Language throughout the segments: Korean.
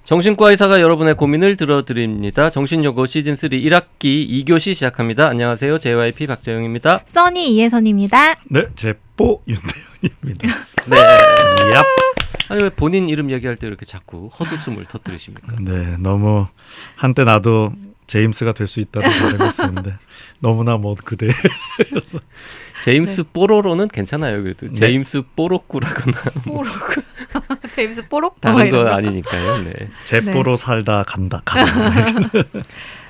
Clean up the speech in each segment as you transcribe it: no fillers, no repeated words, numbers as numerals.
정신과 의사가 여러분의 고민을 들어드립니다. 정신요고 시즌3 1학기 2교시 시작합니다. 안녕하세요. JYP 박재영입니다. 써니 이혜선입니다. 네, 제뽀 윤대현입니다. 네. 얍. 아니 왜 본인 이름 얘기할 때 이렇게 자꾸 헛웃음을 터뜨리십니까? 네, 너무 한때 나도 제임스가 될 수 있다고 생각했었는데 너무나 뭐 그대여서. 제임스 뽀로로는 괜찮아요. 그래도 네. 제임스 뽀로꾸라거나 뽀록. 제임스 뽀록? 다른 거 아니니까요. 네. 제뽀로 살다 간다.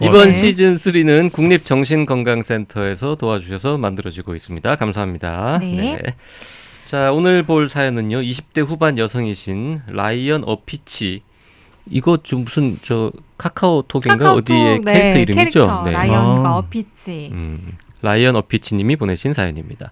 이번 네. 시즌3는 국립정신건강센터에서 도와주셔서 만들어지고 있습니다. 감사합니다. 네. 자, 오늘 볼 사연은요. 20대 후반 여성이신 라이언 어피치. 이거 좀 무슨 카카오톡인가 어디의 캐릭터 이름이죠? 캐릭터 네. 라이언과 아. 어피치. 라이언 어피치 님이 보내신 사연입니다.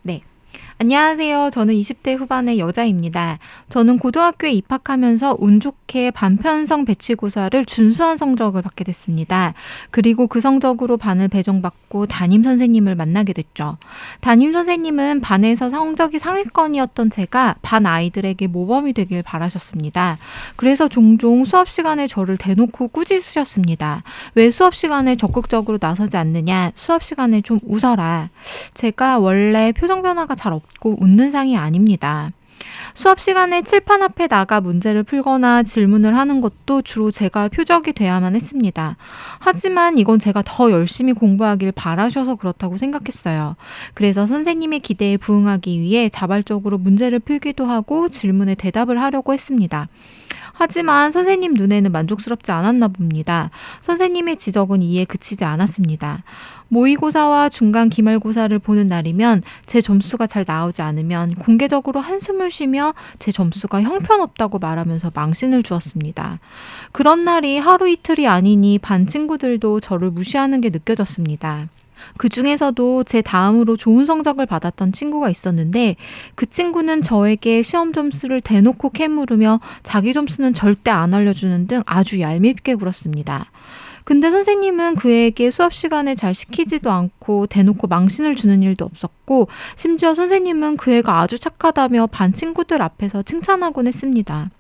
안녕하세요. 저는 20대 후반의 여자입니다. 저는 고등학교에 입학하면서 운 좋게 반편성 배치고사를 준수한 성적을 받게 됐습니다. 그리고 그 성적으로 반을 배정받고 담임 선생님을 만나게 됐죠. 담임 선생님은 반에서 성적이 상위권이었던 제가 반 아이들에게 모범이 되길 바라셨습니다. 그래서 종종 수업 시간에 저를 대놓고 꾸짖으셨습니다. 왜 수업 시간에 적극적으로 나서지 않느냐? 수업 시간에 좀 웃어라. 제가 원래 표정 변화가 잘 없고 웃는 상이 아닙니다. 수업 시간에 칠판 앞에 나가 문제를 풀거나 질문을 하는 것도 주로 제가 표적이 돼야만 했습니다. 하지만 이건 제가 더 열심히 공부하길 바라셔서 그렇다고 생각했어요. 그래서 선생님의 기대에 부응하기 위해 자발적으로 문제를 풀기도 하고 질문에 대답을 하려고 했습니다. 하지만 선생님 눈에는 만족스럽지 않았나 봅니다. 선생님의 지적은 이에 그치지 않았습니다. 모의고사와 중간 기말고사를 보는 날이면 제 점수가 잘 나오지 않으면 공개적으로 한숨을 쉬며 제 점수가 형편없다고 말하면서 망신을 주었습니다. 그런 날이 하루 이틀이 아니니 반 친구들도 저를 무시하는 게 느껴졌습니다. 그 중에서도 제 다음으로 좋은 성적을 받았던 친구가 있었는데 그 친구는 저에게 시험 점수를 대놓고 캐물으며 자기 점수는 절대 안 알려주는 등 아주 얄밉게 굴었습니다. 근데 선생님은 그에게 수업 시간에 잘 시키지도 않고 대놓고 망신을 주는 일도 없었고 심지어 선생님은 그 애가 아주 착하다며 반 친구들 앞에서 칭찬하곤 했습니다.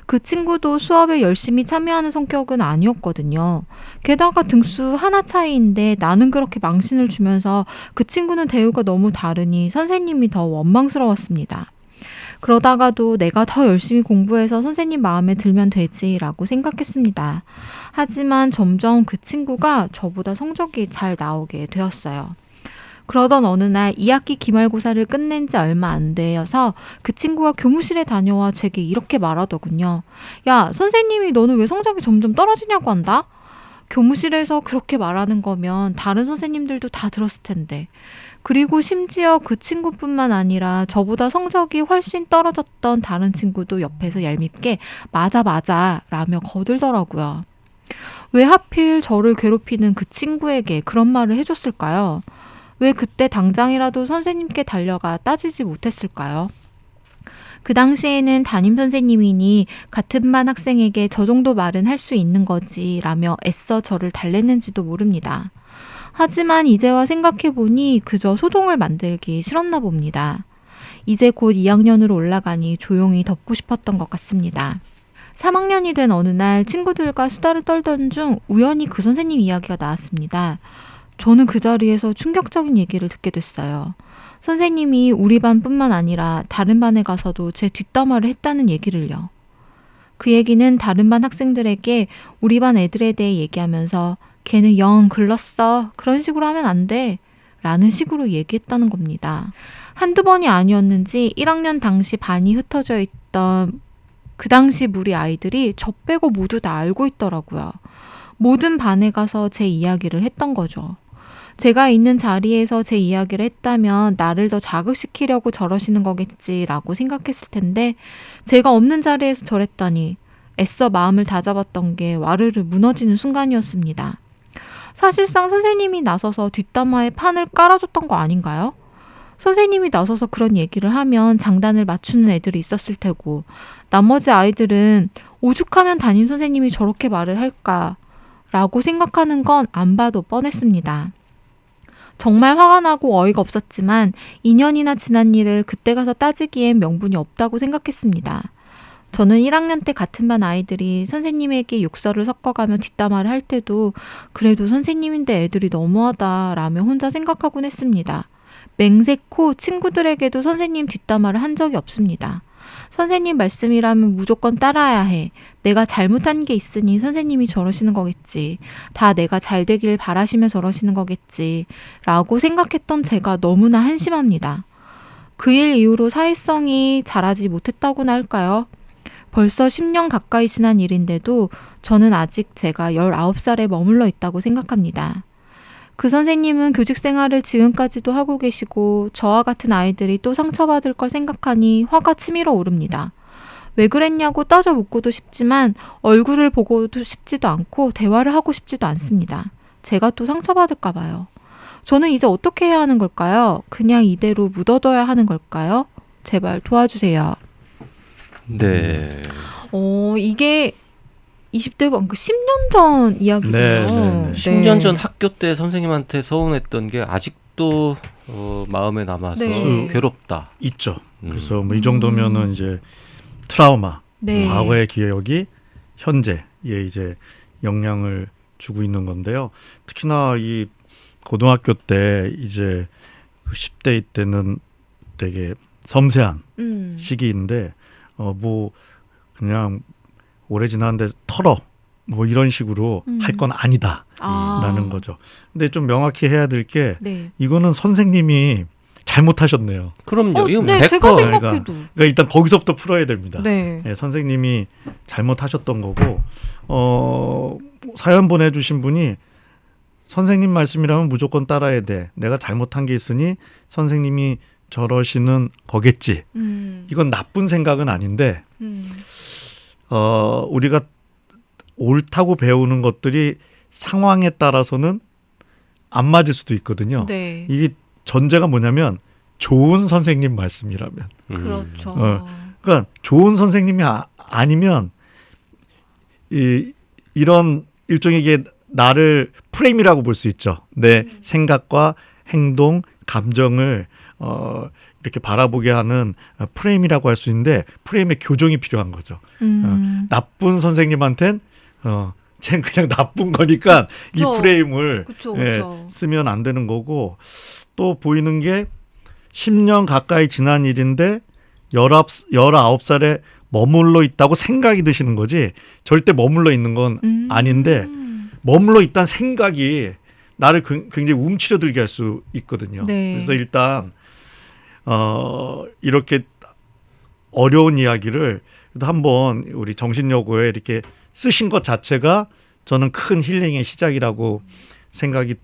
그 친구도 수업에 열심히 참여하는 성격은 아니었거든요. 게다가 등수 하나 차이인데 나는 그렇게 망신을 주면서 그 친구는 대우가 너무 다르니 선생님이 더 원망스러웠습니다. 그러다가도 내가 더 열심히 공부해서 선생님 마음에 들면 되지라고 생각했습니다. 하지만 점점 그 친구가 저보다 성적이 잘 나오게 되었어요. 그러던 어느 날 2학기 기말고사를 끝낸 지 얼마 안 되어서 그 친구가 교무실에 다녀와 제게 이렇게 말하더군요. 야, 선생님이 너는 왜 성적이 점점 떨어지냐고 한다? 교무실에서 그렇게 말하는 거면 다른 선생님들도 다 들었을 텐데. 그리고 심지어 그 친구뿐만 아니라 저보다 성적이 훨씬 떨어졌던 다른 친구도 옆에서 얄밉게 맞아 라며 거들더라고요. 왜 하필 저를 괴롭히는 그 친구에게 그런 말을 해줬을까요? 왜 그때 당장이라도 선생님께 달려가 따지지 못했을까요? 그 당시에는 담임 선생님이니 같은 반 학생에게 저 정도 말은 할 수 있는 거지 라며 애써 저를 달랬는지도 모릅니다. 하지만 이제와 생각해보니 그저 소동을 만들기 싫었나 봅니다. 이제 곧 2학년으로 올라가니 조용히 덮고 싶었던 것 같습니다. 3학년이 된 어느 날 친구들과 수다를 떨던 중 우연히 그 선생님 이야기가 나왔습니다. 저는 그 자리에서 충격적인 얘기를 듣게 됐어요. 선생님이 우리 반뿐만 아니라 다른 반에 가서도 제 뒷담화를 했다는 얘기를요. 그 얘기는 다른 반 학생들에게 우리 반 애들에 대해 얘기하면서 걔는 영 글렀어. 그런 식으로 하면 안 돼. 라는 식으로 얘기했다는 겁니다. 한두 번이 아니었는지 1학년 당시 반이 흩어져 있던 그 당시 무리 아이들이 저 빼고 모두 다 알고 있더라고요. 모든 반에 가서 제 이야기를 했던 거죠. 제가 있는 자리에서 제 이야기를 했다면 나를 더 자극시키려고 저러시는 거겠지라고 생각했을 텐데 제가 없는 자리에서 저랬다니 애써 마음을 다잡았던 게 와르르 무너지는 순간이었습니다. 사실상 선생님이 나서서 뒷담화에 판을 깔아줬던 거 아닌가요? 선생님이 나서서 그런 얘기를 하면 장단을 맞추는 애들이 있었을 테고 나머지 아이들은 오죽하면 담임 선생님이 저렇게 말을 할까라고 생각하는 건 안 봐도 뻔했습니다. 정말 화가 나고 어이가 없었지만 2년이나 지난 일을 그때 가서 따지기엔 명분이 없다고 생각했습니다. 저는 1학년 때 같은 반 아이들이 선생님에게 욕설을 섞어가며 뒷담화를 할 때도 그래도 선생님인데 애들이 너무하다라며 혼자 생각하곤 했습니다. 맹세코 친구들에게도 선생님 뒷담화를 한 적이 없습니다. 선생님 말씀이라면 무조건 따라야 해. 내가 잘못한 게 있으니 선생님이 저러시는 거겠지. 다 내가 잘 되길 바라시며 저러시는 거겠지. 라고 생각했던 제가 너무나 한심합니다. 그 일 이후로 사회성이 자라지 못했다고나 할까요? 벌써 10년 가까이 지난 일인데도 저는 아직 제가 19살에 머물러 있다고 생각합니다. 그 선생님은 교직 생활을 지금까지도 하고 계시고 저와 같은 아이들이 또 상처받을 걸 생각하니 화가 치밀어 오릅니다. 왜 그랬냐고 따져 묻고도 싶지만 얼굴을 보고도 싶지도 않고 대화를 하고 싶지도 않습니다. 제가 또 상처받을까 봐요. 저는 이제 어떻게 해야 하는 걸까요? 그냥 이대로 묻어둬야 하는 걸까요? 제발 도와주세요. 네. 이게 20대 그 10년 전 이야기네요. 네. 10년 전 학교 때 선생님한테 서운했던 게 아직도 마음에 남아서 네. 괴롭다. 있죠. 그래서 뭐 이 정도면은 이제 트라우마, 네. 과거의 기억이 현재에 이제 영향을 주고 있는 건데요. 특히나 이 고등학교 때 이제 그 10대 때는 되게 섬세한 시기인데 뭐 그냥 오래 지났는데 털어 뭐 이런 식으로 할 건 아니다라는 거죠. 근데 좀 명확히 해야 될 게 네. 이거는 선생님이 잘못하셨네요. 그럼요. 이건 네, 100%. 제가 생각해도. 그러니까 일단 거기서부터 풀어야 됩니다. 네. 네, 선생님이 잘못하셨던 거고 사연 보내주신 분이 선생님 말씀이라면 무조건 따라야 돼. 내가 잘못한 게 있으니 선생님이 저러시는 거겠지. 이건 나쁜 생각은 아닌데 우리가 옳다고 배우는 것들이 상황에 따라서는 안 맞을 수도 있거든요. 네. 이게 전제가 뭐냐면 좋은 선생님 말씀이라면. 그렇죠. 그러니까 좋은 선생님이 아니면 이런 일종의 이게 나를 프레임이라고 볼 수 있죠. 내 생각과 행동, 감정을 이렇게 바라보게 하는 프레임이라고 할 수 있는데 프레임의 교정이 필요한 거죠. 나쁜 선생님한텐 쟤는 그냥 나쁜 거니까 이 그쵸. 프레임을 그쵸. 쓰면 안 되는 거고 또 보이는 게 10년 가까이 지난 일인데 19살에 머물러 있다고 생각이 드시는 거지 절대 머물러 있는 건 아닌데 머물러 있다는 생각이 나를 굉장히 움츠러들게 할 수 있거든요. 네. 그래서 일단 이렇게 어려운 이야기를 한번 우리 정신여고에 이렇게 쓰신 것 자체가 저는 큰 힐링의 시작이라고 생각이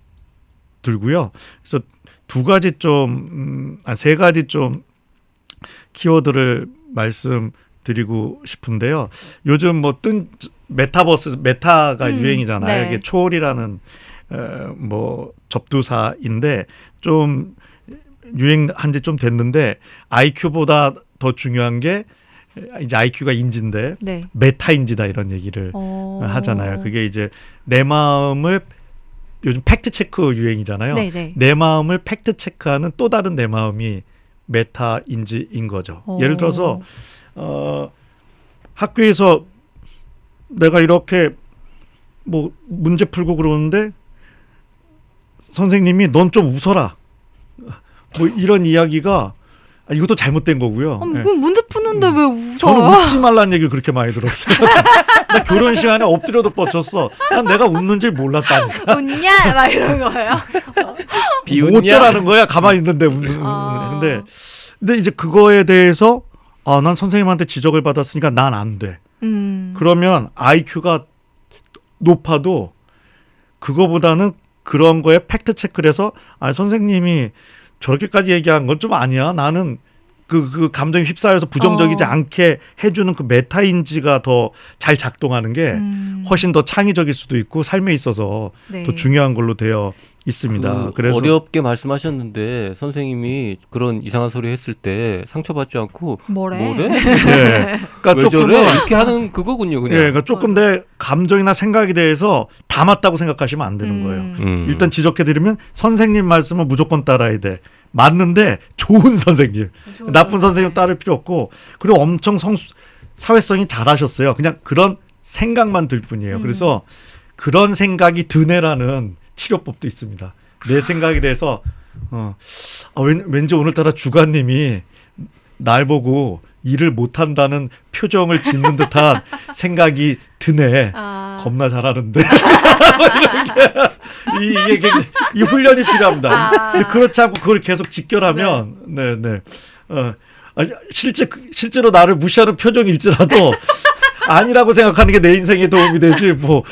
들고요. 그래서 세 가지 좀 키워드를 말씀드리고 싶은데요. 요즘 뭐 메타가 유행이잖아요. 네. 이게 초월이라는 뭐 접두사인데 좀 유행한 지 좀 됐는데 IQ보다 더 중요한 게 이제 IQ가 인지인데 네. 메타인지다 이런 얘기를 하잖아요. 그게 이제 내 마음을 요즘 팩트 체크 유행이잖아요. 네네. 내 마음을 팩트 체크하는 또 다른 내 마음이 메타인지인 거죠. 예를 들어서 학교에서 내가 이렇게 뭐 문제 풀고 그러는데 선생님이 넌 좀 웃어라. 뭐 이런 이야기가 이것도 잘못된 거고요. 그 문제 푸는데 왜 웃어요? 저는 웃지 말라는 얘기를 그렇게 많이 들었어요. 나 결혼 시간에 엎드려도 뻗쳤어. 난 내가 웃는 줄 몰랐다니까. 웃냐? 막 이런 거예요. 비웃냐? 뭐 어쩌라는 거야? 가만히 있는데 웃는. 근데 이제 그거에 대해서 난 선생님한테 지적을 받았으니까 난 안 돼. 그러면 IQ가 높아도 그거보다는 그런 거에 팩트 체크를 해서 선생님이 저렇게까지 얘기한 건 좀 아니야. 나는 그 감정에 휩싸여서 부정적이지 않게 해주는 그 메타인지가 더 잘 작동하는 게 훨씬 더 창의적일 수도 있고 삶에 있어서 네. 더 중요한 걸로 되어 있습니다. 그래서 어렵게 말씀하셨는데 선생님이 그런 이상한 소리 했을 때 상처받지 않고 뭐래? 네. 그러니까 왜 조금 저래? 이렇게 하는 그거군요, 그냥. 그러니까 조금 내 감정이나 생각에 대해서 다 맞다고 생각하시면 안 되는 거예요. 일단 지적해드리면 선생님 말씀은 무조건 따라야 돼. 맞는데 좋은 선생님, 나쁜 선생님 따를 필요 없고 그리고 엄청 사회성이 잘하셨어요. 그냥 그런 생각만 들 뿐이에요. 그래서 그런 생각이 드네라는 치료법도 있습니다. 내 생각에 대해서 왠지 오늘따라 주관님이 날 보고 일을 못한다는 표정을 짓는 듯한 생각이 드네. 겁나 잘하는데. 이 훈련이 필요합니다. 그렇지 않고 그걸 계속 직결하면 네네. 실제로 나를 무시하는 표정일지라도 아니라고 생각하는 게 내 인생에 도움이 되지 뭐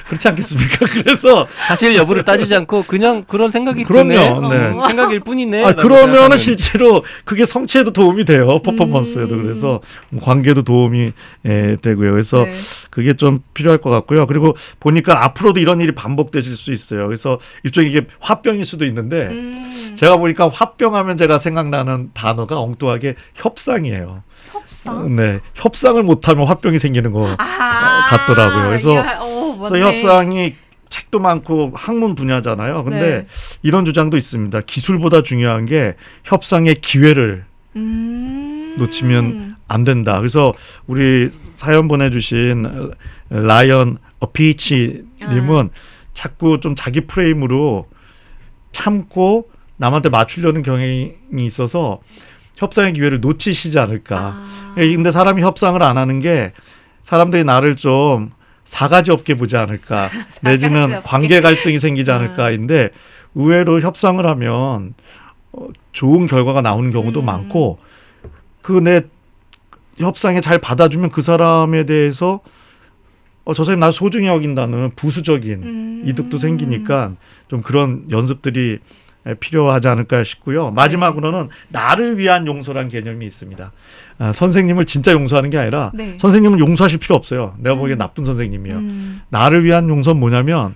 그렇지 않겠습니까? 그래서 사실 여부를 따지지 않고 그냥 그런 생각이 그럼요. 드네. 네. 생각일 뿐이네. 그러면은 생각하면. 실제로 그게 성취에도 도움이 돼요. 퍼포먼스에도. 그래서 관계도 도움이 되고요. 그래서 네. 그게 좀 필요할 것 같고요. 그리고 보니까 앞으로도 이런 일이 반복되실 수 있어요. 그래서 일종의 이게 화병일 수도 있는데 제가 보니까 화병하면 제가 생각나는 단어가 엉뚱하게 협상이에요. 협상? 네, 협상을 못하면 화병이 생기는 거 같더라고요. 그래서 협상이 책도 많고 학문 분야잖아요. 근데 네. 이런 주장도 있습니다. 기술보다 중요한 게 협상의 기회를 놓치면 안 된다. 그래서 우리 사연 보내주신 라이언 어피치님은 자꾸 좀 자기 프레임으로 참고 남한테 맞추려는 경향이 있어서 협상의 기회를 놓치시지 않을까. 근데 사람이 협상을 안 하는 게 사람들이 나를 좀 사가지 없게 보지 않을까. 내지는 관계 갈등이 생기지 않을까인데 의외로 협상을 하면 좋은 결과가 나오는 경우도 많고 그 내 협상에 잘 받아주면 그 사람에 대해서 저 사람이 나를 소중히 여긴다는 부수적인 이득도 생기니까 좀 그런 연습들이 필요하지 않을까 싶고요. 마지막으로는 나를 위한 용서란 개념이 있습니다. 선생님을 진짜 용서하는 게 아니라 선생님은 용서하실 필요 없어요. 내가 보기엔 나쁜 선생님이에요. 나를 위한 용서는 뭐냐면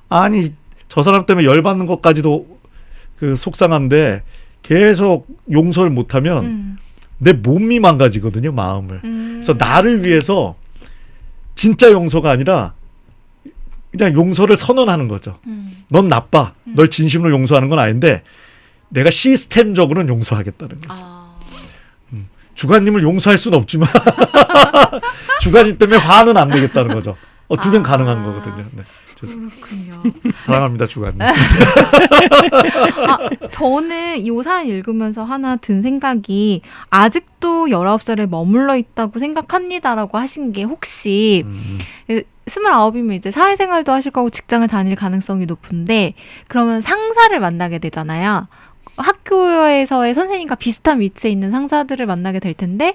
아니 저 사람 때문에 열받는 것까지도 그 속상한데 계속 용서를 못하면 내 몸이 망가지거든요. 마음을. 그래서 나를 위해서 진짜 용서가 아니라 그냥 용서를 선언하는 거죠. 넌 나빠. 널 진심으로 용서하는 건 아닌데 내가 시스템적으로는 용서하겠다는 거죠. 주관님을 용서할 수는 없지만 주관님 때문에 화는 안 내겠다는 거죠. 두 개는 가능한 거거든요. 네. 그렇군요. 사랑합니다, 주관님. 저는 이 사연 읽으면서 하나 든 생각이 아직도 19살에 머물러 있다고 생각합니다라고 하신 게 혹시 29이면 이제 사회생활도 하실 거고 직장을 다닐 가능성이 높은데 그러면 상사를 만나게 되잖아요. 학교에서의 선생님과 비슷한 위치에 있는 상사들을 만나게 될 텐데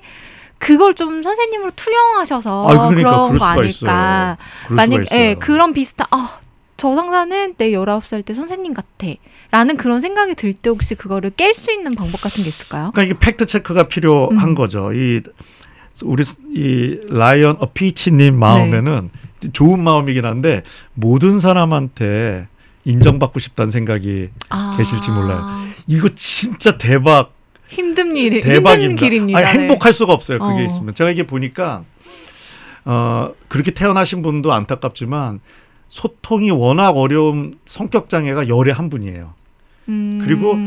그걸 좀 선생님으로 투영하셔서 그런 거 아닐까. 만약 그런 비슷한 저 상사는 내 19살 때 선생님 같아 라는 그런 생각이 들 때 혹시 그거를 깰 수 있는 방법 같은 게 있을까요? 그러니까 이게 팩트 체크가 필요한 거죠. 우리 라이언 어피치님 마음에는 좋은 마음이긴 한데 모든 사람한테 인정받고 싶다는 생각이 계실지 몰라요. 이거 진짜 힘든 길입니다. 아니, 행복할 수가 없어요. 그게 있으면. 제가 이게 보니까 그렇게 태어나신 분도 안타깝지만 소통이 워낙 어려운 성격 장애가 열에 한 분이에요. 그리고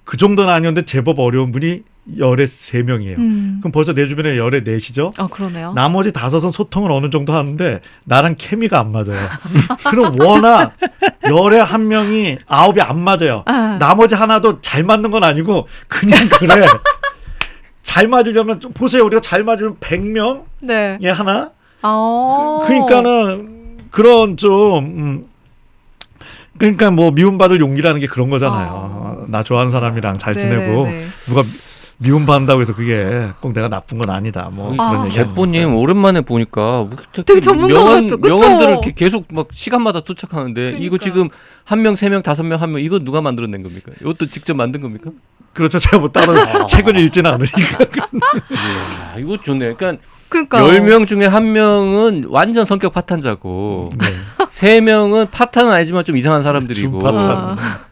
그 정도는 아니었는데 제법 어려운 분이 열에 3명이에요. 그럼 벌써 내 주변에 열에 4시죠? 그러네요. 나머지 5은 소통을 어느 정도 하는데 나랑 케미가 안 맞아요. 그럼 워낙 열에 1명이 9이 안 맞아요. 나머지 하나도 잘 맞는 건 아니고 그냥 그래. 잘 맞으려면 좀 보세요. 우리가 잘 맞으면 100명에 하나? 그러니까는 그런 좀 그러니까 뭐 미움받을 용기라는 게 그런 거잖아요. 나 좋아하는 사람이랑 잘 지내고 누가 미움받는다고 해서 그게 꼭 내가 나쁜 건 아니다. 뭐 그런 얘기. 제뽀님 오랜만에 보니까 되게 전문가 같죠. 명언들을 이렇게 계속 막 시간마다 투척하는데 그러니까. 이거 지금 1명, 3명, 5명, 1명 이거 누가 만들어낸 겁니까? 이것도 직접 만든 겁니까? 그렇죠. 제가 뭐 따로 책을 읽지는 않으니까. 이야, 이거 좋네. 그러니까 10명 중에 1명은 완전 성격 파탄자고 3명은 파탄은 아니지만 좀 이상한 사람들이고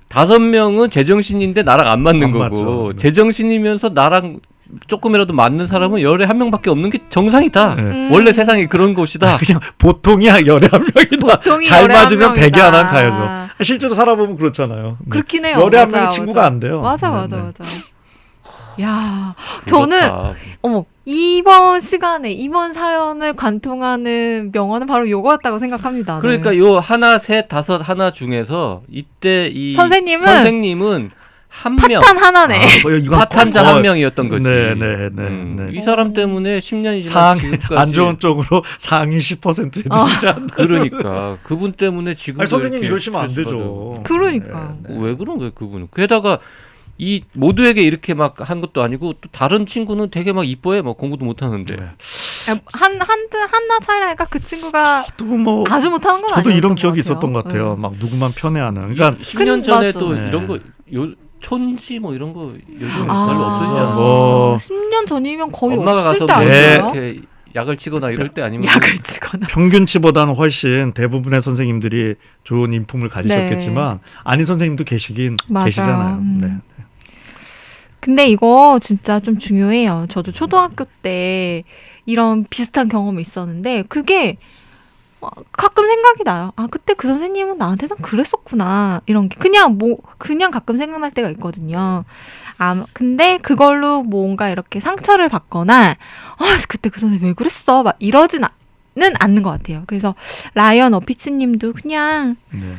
5명은 제정신인데 나랑 안 맞는 거고 맞죠. 제정신이면서 나랑 조금이라도 맞는 사람은 열에 1명밖에 없는 게 정상이다. 원래 세상이 그런 곳이다. 그냥 보통이야 열에 1명이다. 잘 맞으면 100에 하나 가야죠. 실제로 살아보면 그렇잖아요. 그렇긴 해요. 열에 1명이 친구가 안 돼요. 맞아. 야, 저는 그렇다. 어머 이번 시간에 이번 사연을 관통하는 명언은 바로 요거였다고 생각합니다. 그러니까 네. 요 하나, 셋, 다섯 하나 중에서 이때 이 선생님은 한 명, 파탄 하나네. 이건 파탄자 한 명이었던 거지. 네. 이 사람 때문에 10년이 지난 상위 지금까지 안 좋은 쪽으로 상위 10%에 들지 않나. 그러니까 그분 때문에 지금 아니, 선생님 이러시면 안 되죠. 그러니까. 왜 그런 거예요, 그분은? 게다가 이 모두에게 이렇게 막 한 것도 아니고 또 다른 친구는 되게 막 이뻐해, 막 공부도 못 하는데. 네. 한나 차이라니까 그 친구가 또 뭐 아주 못하는 건 저도 아니었던 이런 것 기억이 같아요. 있었던 것 같아요. 네. 막 누구만 편애하는. 그러니까 10년 전에 맞아. 또 네. 이런 거 촌지 뭐 이런 거 요즘 아, 별로 없어지지 않았어. 뭐 10년 전이면 거의 엄마가 없을 가서 때 뭐 네. 아닌가요? 이렇게 약을 치거나 이럴 때 아니면 약을 치거나. 평균치보다는 훨씬 대부분의 선생님들이 좋은 인품을 가지셨겠지만 아닌 선생님도 맞아. 계시잖아요. 네. 근데 이거 진짜 좀 중요해요. 저도 초등학교 때 이런 비슷한 경험이 있었는데 그게 가끔 생각이 나요. 아, 그때 그 선생님은 나한테선 그랬었구나. 이런 게 그냥 가끔 생각날 때가 있거든요. 아, 근데 그걸로 뭔가 이렇게 상처를 받거나 그때 그 선생님 왜 그랬어? 막 이러지는 않는 것 같아요. 그래서 라이언 어피츠님도 그냥 네.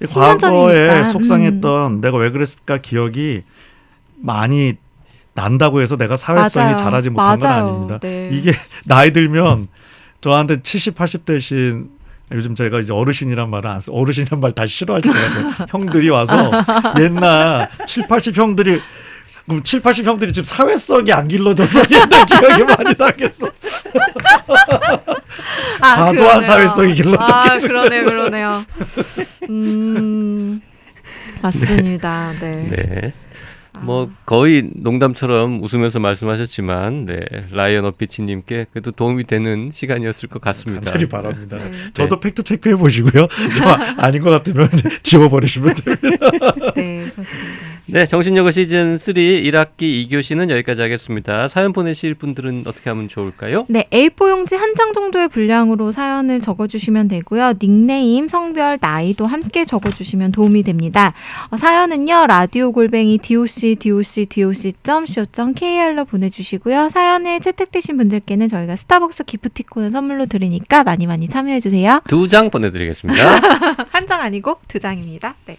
10년 과거에 전이니까. 속상했던 내가 왜 그랬을까 기억이 많이 난다고 해서 내가 사회성이 맞아요. 자라지 못한 건 맞아요. 아닙니다. 네. 이게 나이 들면 저한테 70, 80대신 요즘 제가 이제 어르신이란 말을 안 써. 어르신이란 말 다시 싫어하시더라고요. 형들이 와서 옛날 7, 80 형들이 그럼 7, 80 형들이 지금 사회성이 안 길러져서 옛날 기억이 많이 나겠어. 과도한 그러네요. 사회성이 길러졌겠죠. 그러네요. 맞습니다. 네. 네. 뭐 거의 농담처럼 웃으면서 말씀하셨지만 네, 라이언 어피치님께 그래도 도움이 되는 시간이었을 것 같습니다. 감사히 바랍니다. 네. 저도 팩트 체크해 보시고요. 저 아닌 것 같으면 지워버리시면 됩니다. 네, 그렇습니다. 네, 정신여고 시즌 3 1학기 2교시는 여기까지 하겠습니다. 사연 보내실 분들은 어떻게 하면 좋을까요? 네, A4 용지 한 장 정도의 분량으로 사연을 적어주시면 되고요. 닉네임, 성별, 나이도 함께 적어주시면 도움이 됩니다. 사연은요, 라디오 골뱅이 doc.co.kr로 보내주시고요. 사연에 채택되신 분들께는 저희가 스타벅스 기프티콘을 선물로 드리니까 많이 참여해주세요. 2장 보내드리겠습니다. 한 장 아니고 2장입니다. 네.